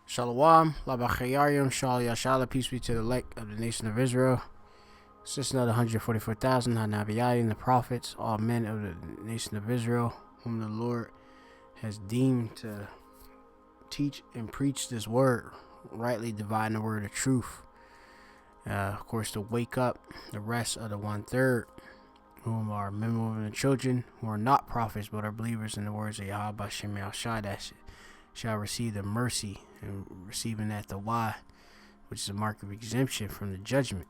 Shalom, Labachayarium, Shal Yashala, peace be to the elect of the nation of Israel. Assistant of the 144,000, Hanabiyayim, the prophets, all men of the nation of Israel, whom the Lord has deemed to teach and preach this word, rightly divine the word of truth. Of course, to wake up the rest of the 1/3, whom are men, women, and children, who are not prophets but are believers in the words of Yahweh Bashem Yahshai, that shall receive the mercy and receiving that the Y, which is a mark of exemption from the judgment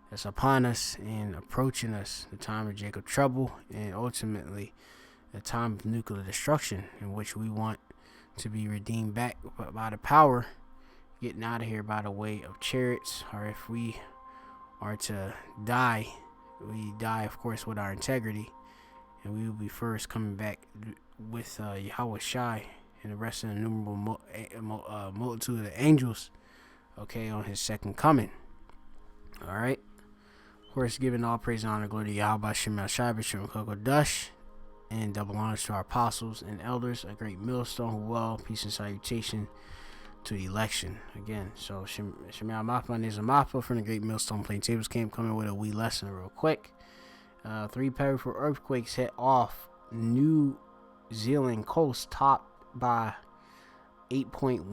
that's upon us and approaching us, the time of Jacob trouble, and ultimately the time of nuclear destruction, in which we want to be redeemed back by the power, getting out of here by the way of chariots. Or if we are to die, we die, of course, with our integrity, and we will be first coming back with Yahweh Shai and the rest of the innumerable multitude of the angels, okay, on his second coming. All right. Of course, giving all praise and honor, glory to Yahweh Shemel Shai B'Shem Kokodash, and double honors to our apostles and elders, a great millstone, well, peace and salutation to the election. Again, so Shemel Mappa is a Mappa from the Great Millstone Plain Tables Camp, coming with a wee lesson real quick. 3 powerful earthquakes hit off New Zealand coast, topped by 8.1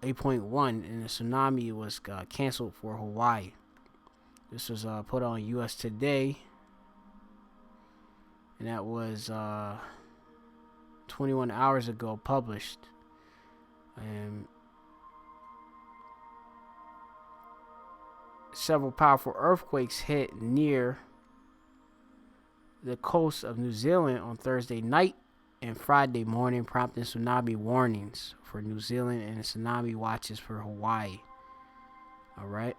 8.1, and the tsunami was canceled for Hawaii. This was put on U.S. Today, and that was 21 hours ago published. And several powerful earthquakes hit near the coast of New Zealand on Thursday night and Friday morning, prompting tsunami warnings for New Zealand and tsunami watches for Hawaii. Alright.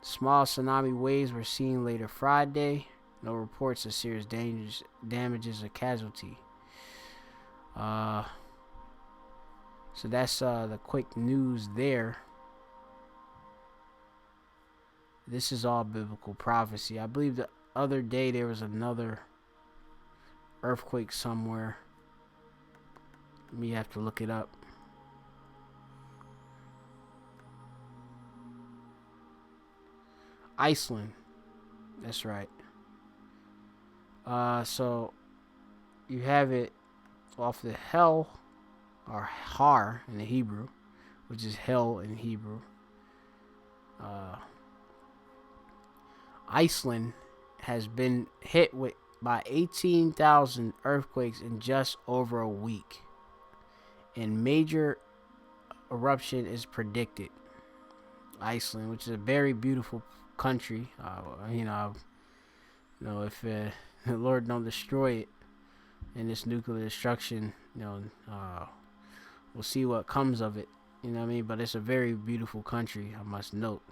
Small tsunami waves were seen later Friday. No reports of serious damages or casualty. So that's the quick news there. This is all biblical prophecy. I believe the other day there was another earthquake somewhere. Me have to look it up. Iceland. That's right. So you have it off the hell, or Har in the Hebrew, which is hell in Hebrew. Iceland has been hit by 18,000 earthquakes in just over a week, and major eruption is predicted. Iceland, which is a very beautiful country, if the Lord don't destroy it in this nuclear destruction, we'll see what comes of it. You know what I mean? But it's a very beautiful country, I must note.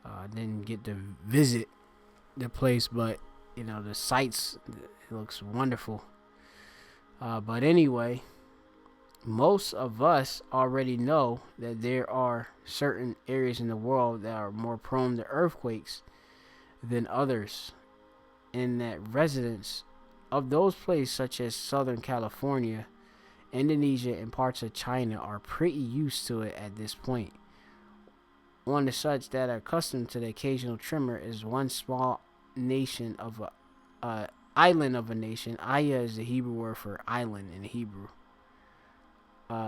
I didn't get to visit the place, but the sights, it looks wonderful. But anyway, most of us already know that there are certain areas in the world that are more prone to earthquakes than others, and that residents of those places, such as Southern California, Indonesia, and parts of China, are pretty used to it at this point. One of such that are accustomed to the occasional tremor is one small nation of a island of a nation. Aya is the Hebrew word for island in Hebrew.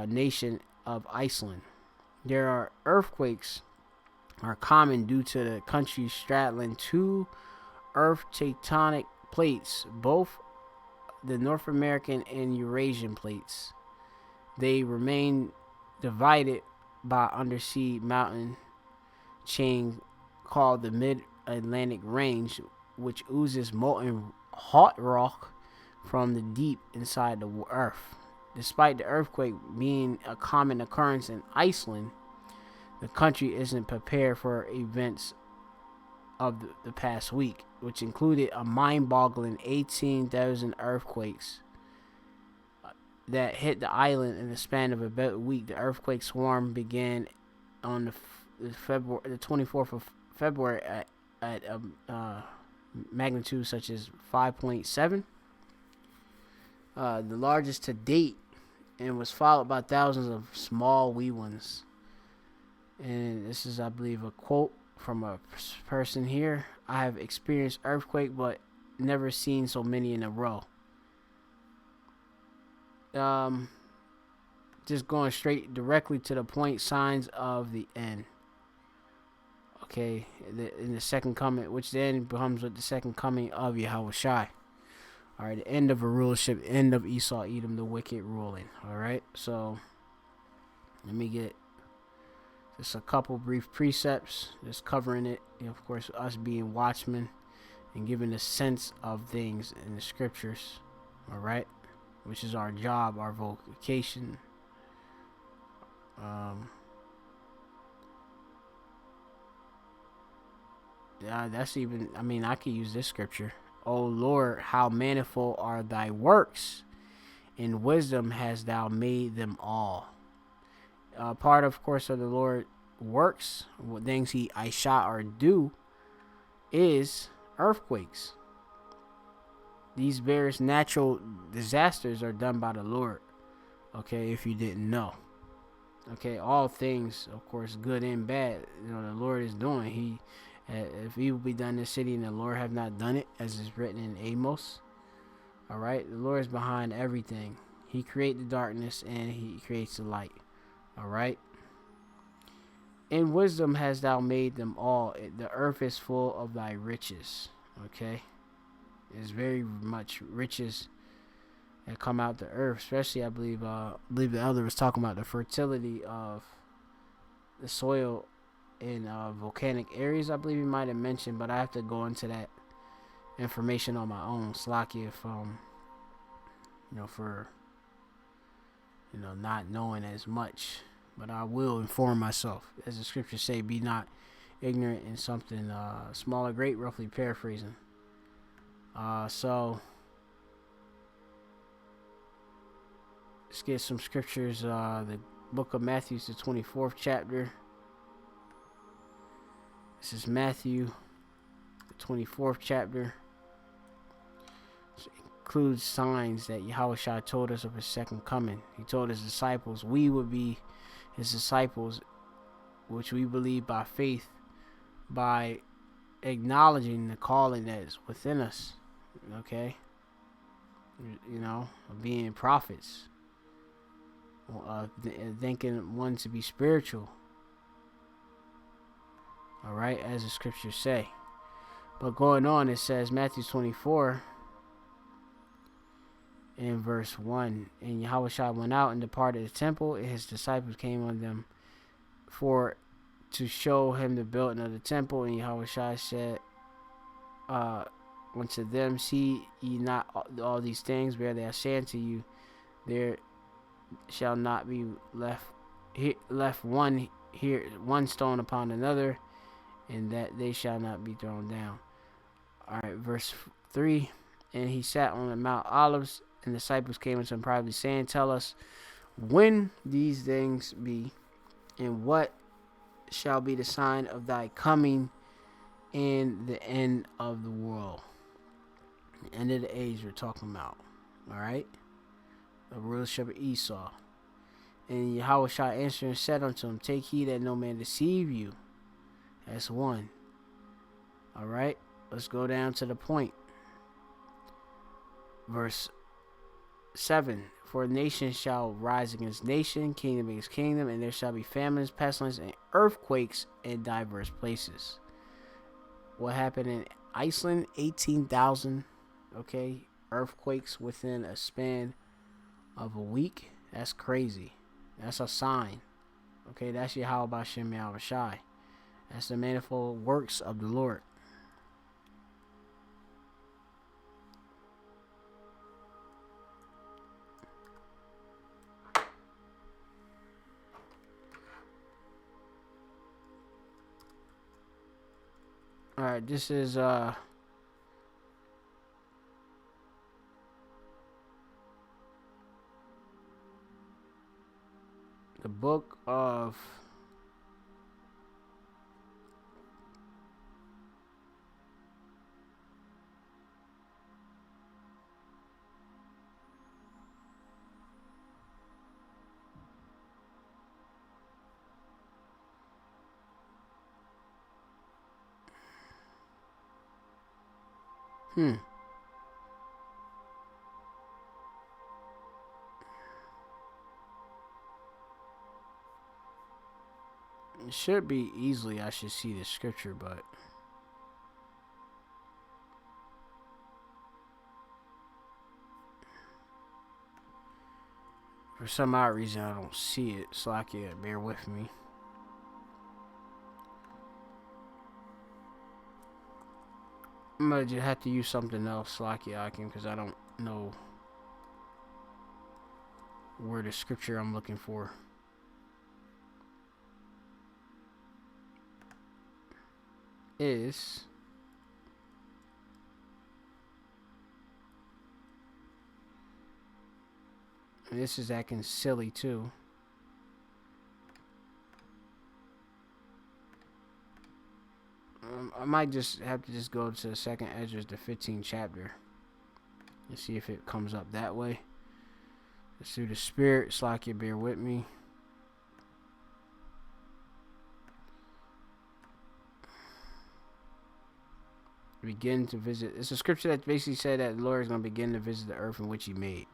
Nation of Iceland. There are earthquakes are common due to the country straddling two earth tectonic plates, both the North American and Eurasian plates. They remain divided by undersea mountain chain called the Mid-Atlantic Range, which oozes molten hot rock from the deep inside the earth. Despite the earthquake being a common occurrence in Iceland, the country isn't prepared for events of the past week, which included a mind-boggling 18,000 earthquakes that hit the island in the span of about a week. The earthquake swarm began on the 24th of February at magnitude such as 5.7. The largest to date and was followed by thousands of small wee ones. And this is, I believe, a quote from a person here. I have experienced earthquake, but never seen so many in a row. Just going straight directly to the point, signs of the end. Okay, in the second coming, which then becomes with the second coming of Yahushua. All right, the end of a rulership, end of Esau, Edom, the wicked ruling. All right, so let me get just a couple brief precepts, just covering it. And of course, us being watchmen and giving a sense of things in the scriptures. All right, which is our job, our vocation. Yeah, that's even, I mean, I could use this scripture. O Lord, how manifold are thy works. In wisdom hast thou made them all. Part, of course, of the Lord works, what things he I shot or do, is earthquakes. These various natural disasters are done by the Lord. Okay, if you didn't know. Okay, all things, of course, good and bad, the Lord is doing. He, if evil be done in the city and the Lord have not done it, as is written in Amos. All right, the Lord is behind everything. He creates the darkness and he creates the light. All right. In wisdom hast thou made them all. The earth is full of thy riches. Okay, there's very much riches that come out the earth, especially I believe the elder was talking about the fertility of the soil in volcanic areas. I believe he might have mentioned, but I have to go into that information on my own. Slacky, if for not knowing as much, but I will inform myself, as the scriptures say, be not ignorant in something small or great, roughly paraphrasing. So let's get some scriptures. The book of Matthew, the 24th chapter. This is Matthew, the 24th chapter. It includes signs that Yahushua told us of his second coming. He told his disciples we would be his disciples, which we believe by faith, by acknowledging the calling that is within us. Okay, being prophets, thinking one to be spiritual. All right, as the scriptures say. But going on, it says Matthew 24 in verse 1. And Yahushua went out and departed the temple, and his disciples came on them to show him the building of the temple. And Yahushua said unto them, see ye not all these things? Verily I say unto you, there shall not be left one stone upon another, and that they shall not be thrown down. All right, verse 3. And he sat on the Mount Olives, and the disciples came unto him privately, saying, tell us when these things be, and what shall be the sign of thy coming and the end of the world. The end of the age we're talking about. All right, the rulership of Esau. And Yahushua answered and said unto him, take heed that no man deceive you. That's one. All right, let's go down to the point. Verse 7. For nation shall rise against nation, kingdom against kingdom, and there shall be famines, pestilence, and earthquakes in diverse places. What happened in Iceland? 18,000 earthquakes within a span of a week. That's crazy. That's a sign. Okay, that's Yahweh Bashem Yahushai. That's the manifold works of the Lord. Alright, this is the book of Hmm. It should be easily. I should see the scripture, but for some odd reason I don't see it. So I can bear with me. I'm gonna just have to use something else so I can, because I don't know where the scripture I'm looking for is. And this is acting silly too. I might just have to just go to the second Ezra, the 15th chapter, and see if it comes up that way. It's through the Spirit, so I can bear with me. Begin to visit. It's a scripture that basically said that the Lord is going to begin to visit the earth in which He made.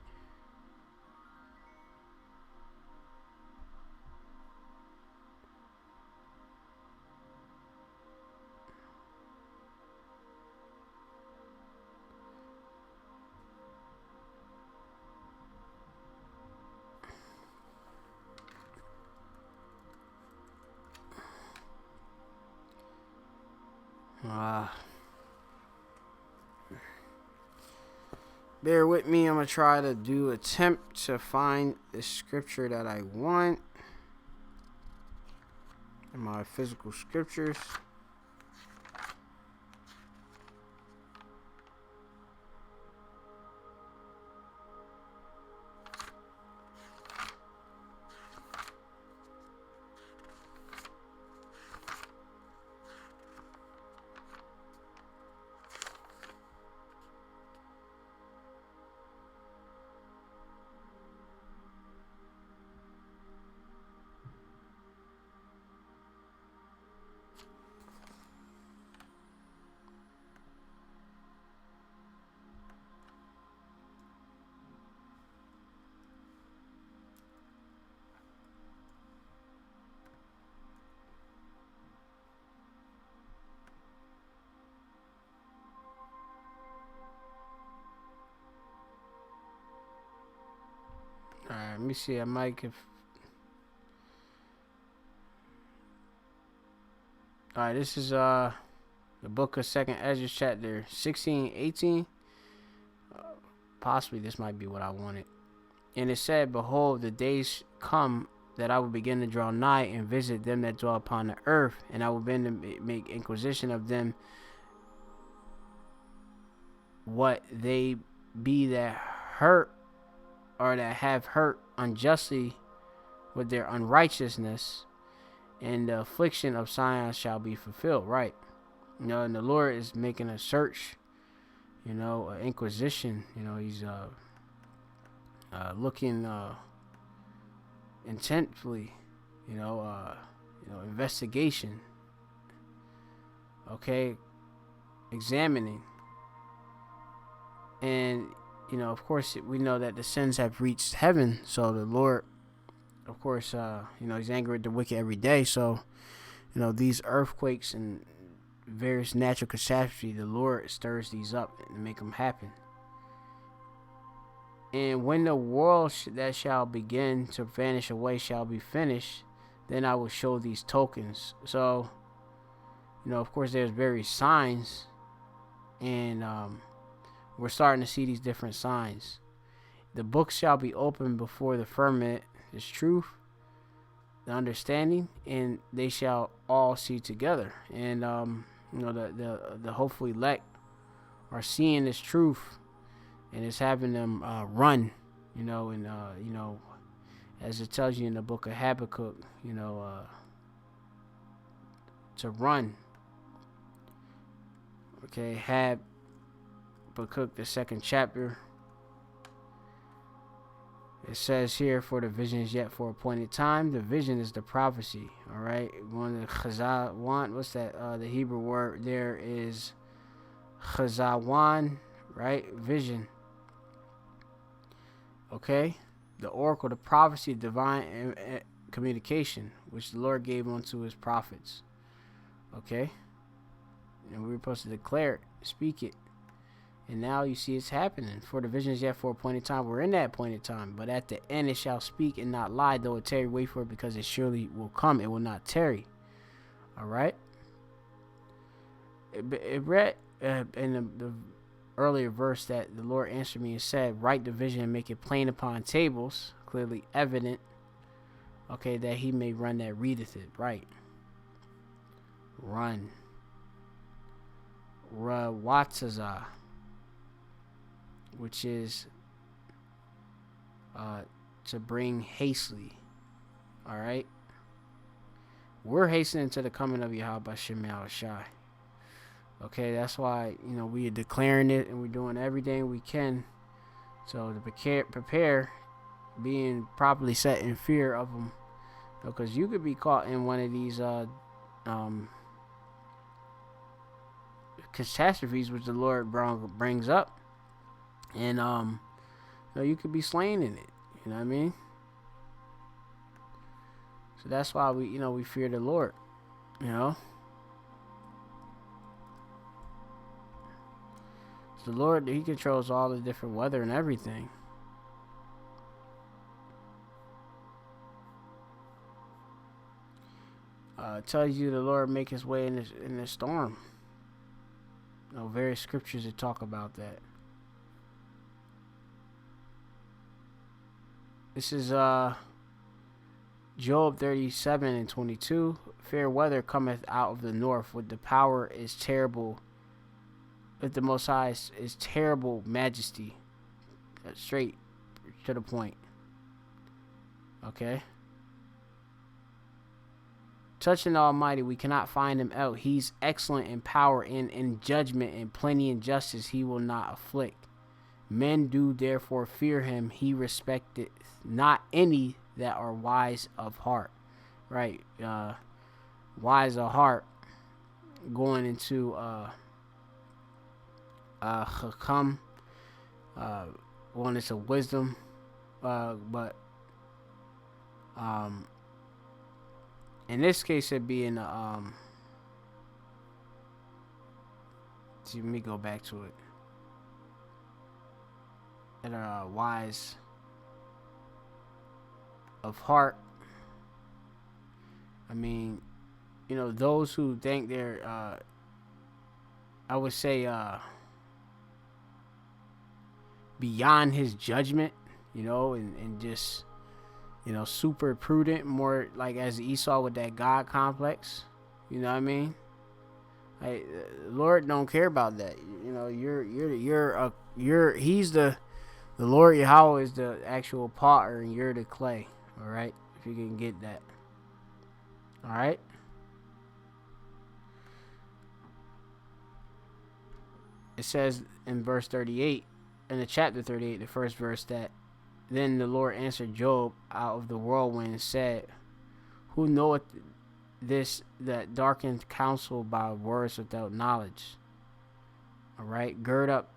Bear with me. I'm going to try to attempt to find the scripture that I want in my physical scriptures. Alright, let me see. I might give. Alright, this is the book of Second Ezra, chapter 16, 18. Possibly this might be what I wanted. And it said, "Behold, the days come that I will begin to draw nigh and visit them that dwell upon the earth, and I will begin to make inquisition of them, what they be that hurt or that have hurt unjustly with their unrighteousness, and the affliction of Zion shall be fulfilled." Right. You know, and the Lord is making a search, you know, an inquisition. You know, He's looking intently, investigation. Okay, examining, and of course, we know that the sins have reached heaven. So the Lord, of course, He's angry at the wicked every day. So, these earthquakes and various natural catastrophes, the Lord stirs these up and make them happen. And when the world that shall begin to vanish away shall be finished, then I will show these tokens. So, of course, there's various signs, and we're starting to see these different signs. The book shall be opened before the firmament, is truth, the understanding, and they shall all see together. And the hopeful elect are seeing this truth, and it's having them run, as it tells you in the book of Habakkuk, to run. Okay, Habakkuk, the 2nd chapter. It says here, "For the vision is yet for appointed time." The vision is the prophecy. All right. One of the chazal want. What's that? The Hebrew word there is Chazawan, right? Vision. Okay? The oracle, the prophecy, divine communication, which the Lord gave unto his prophets. Okay? And we were supposed to declare it, speak it. And now you see it's happening. For the vision is yet for a appointed time. We're in that appointed time. But at the end it shall speak and not lie. Though it tarry, wait for it, because it surely will come. It will not tarry. Alright? It read in the earlier verse that the Lord answered me and said, write the vision and make it plain upon tables, clearly evident, okay, that he may run that readeth it. Right. Run. Rawatazah, which is to bring hastily. Alright? We're hastening to the coming of Yahweh Bashem Yahushai. Okay, that's why, we are declaring it and we're doing everything we can. So to prepare, being properly set in fear of them. Because you could be caught in one of these catastrophes which the Lord brings up. And you could be slain in it. You know what I mean? So that's why we fear the Lord. The Lord, he controls all the different weather and everything. It tells you the Lord make his way in the storm. Various scriptures that talk about that. This is Job 37:22. Fair weather cometh out of the north, with the power is terrible. With the Most High is terrible majesty. That's straight to the point. Okay. Touching the Almighty, we cannot find him out. He's excellent in power and in judgment, and plenty in justice he will not afflict. Men do therefore fear him. He respecteth not any that are wise of heart. Right. Wise of heart. Going into Chakam, one is a wisdom, but in this case it'd be in let me go back to it. And wise of heart. I mean, those who think they're I would say beyond his judgment, and just, super prudent, more like as Esau with that God complex. You know what I mean? Like, Lord don't care about that. He's the Lord Yahweh is the actual potter and you're the clay. All right, if you can get that. All right. It says in verse 38. In the chapter 38, the first verse, that then the Lord answered Job out of the whirlwind and said, who knoweth this that darkened counsel by words without knowledge? All right, gird up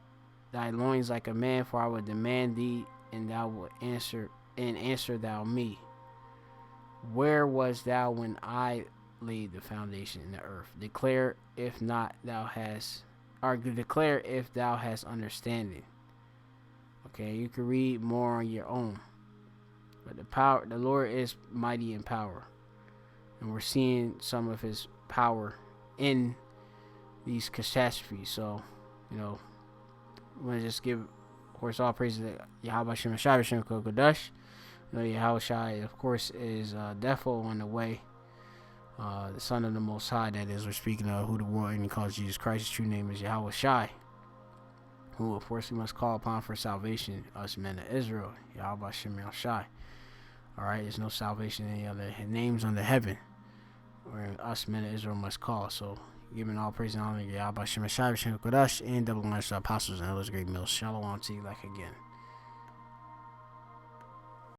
thy loins like a man, for I will demand thee, and thou wilt answer thou me. Where was thou when I laid the foundation in the earth? Declare if thou hast understanding. Okay, you can read more on your own. But the Lord is mighty in power. And we're seeing some of his power in these catastrophes. So, I'm going to just give, of course, all praise to Yahweh Shem Shai Shem Kodash. Yahweh Shai, of course, is defo on the way. The Son of the Most High, that is, we're speaking of who the world and calls Jesus Christ. His true name is Yahweh Shai, who of course we must call upon for salvation, us men of Israel. Yahweh Shem Shai. Alright, there's no salvation in any other names under heaven, where us men of Israel must call. So, giving all praise and honor to Yahweh Shem Shai Shem Kodash, and double honors to apostles and others, great mills. Shalom to you like again.